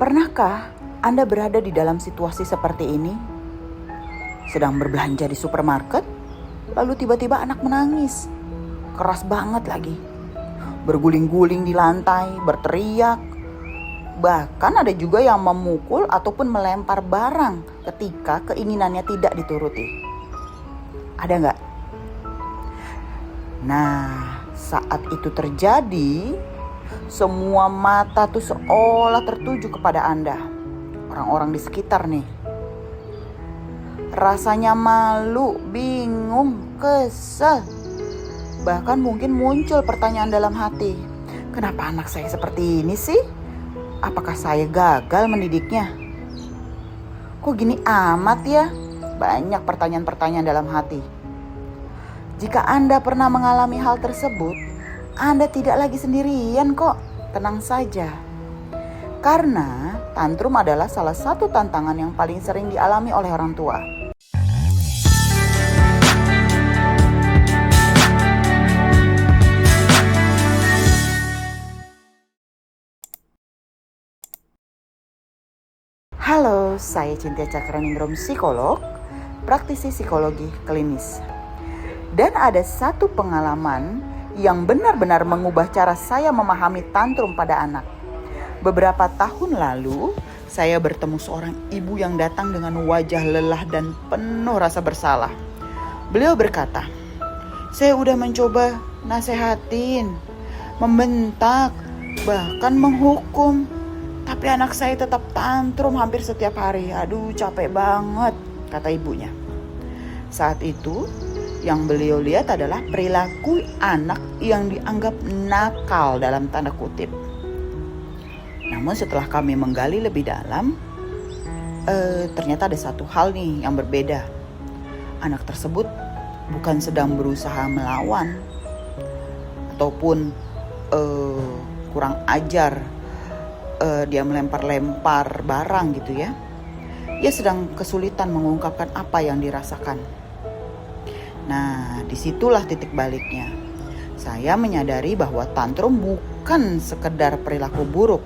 Pernahkah Anda berada di dalam situasi seperti ini? Sedang berbelanja di supermarket, lalu tiba-tiba anak menangis. Keras banget lagi. Berguling-guling di lantai, berteriak. Bahkan ada juga yang memukul ataupun melempar barang ketika keinginannya tidak dituruti. Ada nggak? Nah, saat itu terjadi, semua mata tuh seolah tertuju kepada Anda. Orang-orang di sekitar nih. Rasanya malu, bingung, kesel. Bahkan mungkin muncul pertanyaan dalam hati. Kenapa anak saya seperti ini sih? Apakah saya gagal mendidiknya? Kok gini amat ya? Banyak pertanyaan-pertanyaan dalam hati. Jika Anda pernah mengalami hal tersebut, Anda tidak lagi sendirian kok. Tenang saja. Karena tantrum adalah salah satu tantangan yang paling sering dialami oleh orang tua. Halo, saya Cynthia Cakraningrum, psikolog, praktisi psikologi klinis. Dan ada satu pengalaman yang benar-benar mengubah cara saya memahami tantrum pada anak. Beberapa tahun lalu, saya bertemu seorang ibu yang datang dengan wajah lelah dan penuh rasa bersalah. Beliau berkata, "Saya udah mencoba nasehatin, membentak, bahkan menghukum. Tapi anak saya tetap tantrum hampir setiap hari. Aduh, capek banget," kata ibunya. Saat itu, yang beliau lihat adalah perilaku anak yang dianggap nakal dalam tanda kutip. Namun setelah kami menggali lebih dalam, ternyata ada satu hal nih yang berbeda. Anak tersebut bukan sedang berusaha melawan ataupun kurang ajar. Dia melempar-lempar barang gitu ya. Ia sedang kesulitan mengungkapkan apa yang dirasakan. Nah, disitulah titik baliknya. Saya menyadari bahwa tantrum bukan sekedar perilaku buruk.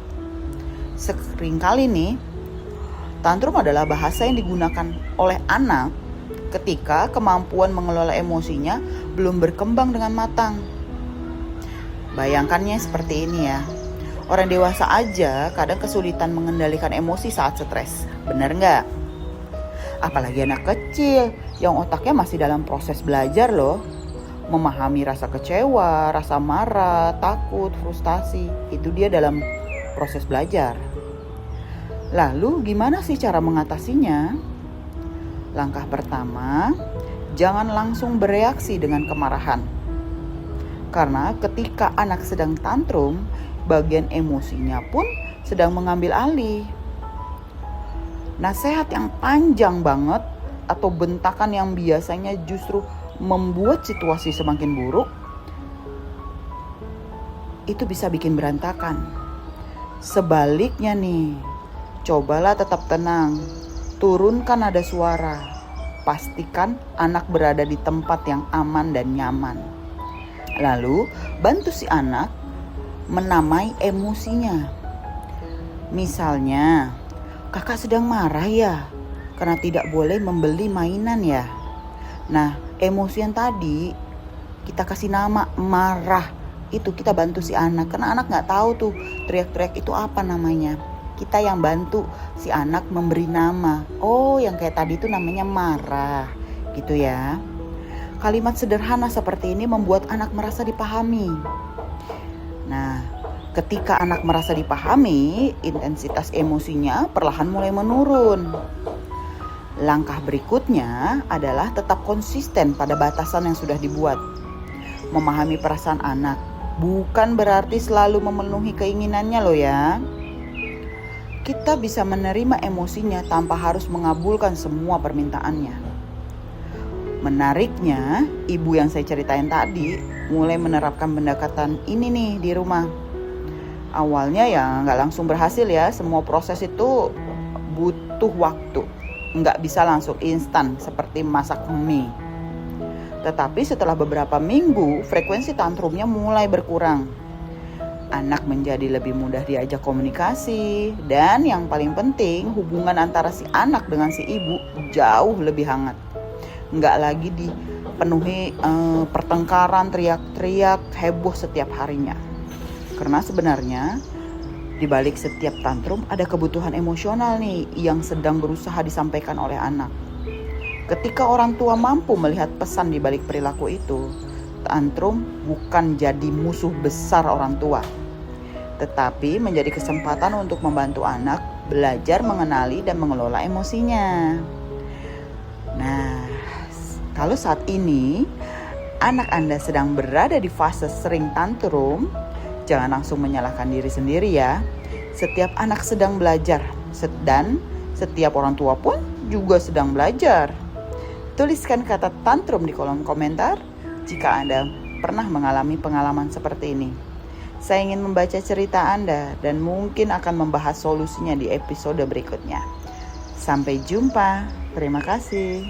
Seringkali nih, tantrum adalah bahasa yang digunakan oleh anak ketika kemampuan mengelola emosinya belum berkembang dengan matang. Bayangkannya seperti ini ya. Orang dewasa aja kadang kesulitan mengendalikan emosi saat stres. Bener nggak? Apalagi anak kecil yang otaknya masih dalam proses belajar loh. Memahami rasa kecewa, rasa marah, takut, frustasi. Itu dia dalam proses belajar. Lalu gimana sih cara mengatasinya? Langkah pertama, jangan langsung bereaksi dengan kemarahan. Karena ketika anak sedang tantrum, bagian emosinya pun sedang mengambil alih. Nasihat yang panjang banget atau bentakan yang biasanya justru membuat situasi semakin buruk, itu bisa bikin berantakan. Sebaliknya nih, cobalah tetap tenang, turunkan nada suara, pastikan anak berada di tempat yang aman dan nyaman. Lalu bantu si anak menamai emosinya. Misalnya, kakak sedang marah ya, karena tidak boleh membeli mainan ya. Nah, emosi yang tadi kita kasih nama marah, itu kita bantu si anak. Karena anak gak tahu tuh teriak-teriak itu apa namanya. Kita yang bantu si anak memberi nama. Oh, yang kayak tadi itu namanya marah, gitu ya. Kalimat sederhana seperti ini membuat anak merasa dipahami. Nah, ketika anak merasa dipahami, intensitas emosinya perlahan mulai menurun. Langkah berikutnya adalah tetap konsisten pada batasan yang sudah dibuat. Memahami perasaan anak bukan berarti selalu memenuhi keinginannya loh ya. Kita bisa menerima emosinya tanpa harus mengabulkan semua permintaannya. Menariknya, ibu yang saya ceritain tadi mulai menerapkan pendekatan ini nih di rumah. Awalnya ya gak langsung berhasil ya, semua proses itu butuh waktu. Gak bisa langsung instan seperti masak mie. Tetapi setelah beberapa minggu, frekuensi tantrumnya mulai berkurang. anak menjadi lebih mudah diajak komunikasi, dan yang paling penting hubungan antara si anak dengan si ibu jauh lebih hangat. Nggak lagi dipenuhi pertengkaran, teriak-teriak, heboh setiap harinya. Karena sebenarnya di balik setiap tantrum ada kebutuhan emosional nih yang sedang berusaha disampaikan oleh anak. Ketika orang tua mampu melihat pesan di balik perilaku itu, tantrum bukan jadi musuh besar orang tua, tetapi menjadi kesempatan untuk membantu anak belajar mengenali dan mengelola emosinya. Nah, kalau saat ini anak Anda sedang berada di fase sering tantrum, jangan langsung menyalahkan diri sendiri ya. Setiap anak sedang belajar, dan setiap orang tua pun juga sedang belajar. Tuliskan kata tantrum di kolom komentar jika Anda pernah mengalami pengalaman seperti ini. Saya ingin membaca cerita Anda dan mungkin akan membahas solusinya di episode berikutnya. Sampai jumpa. Terima kasih.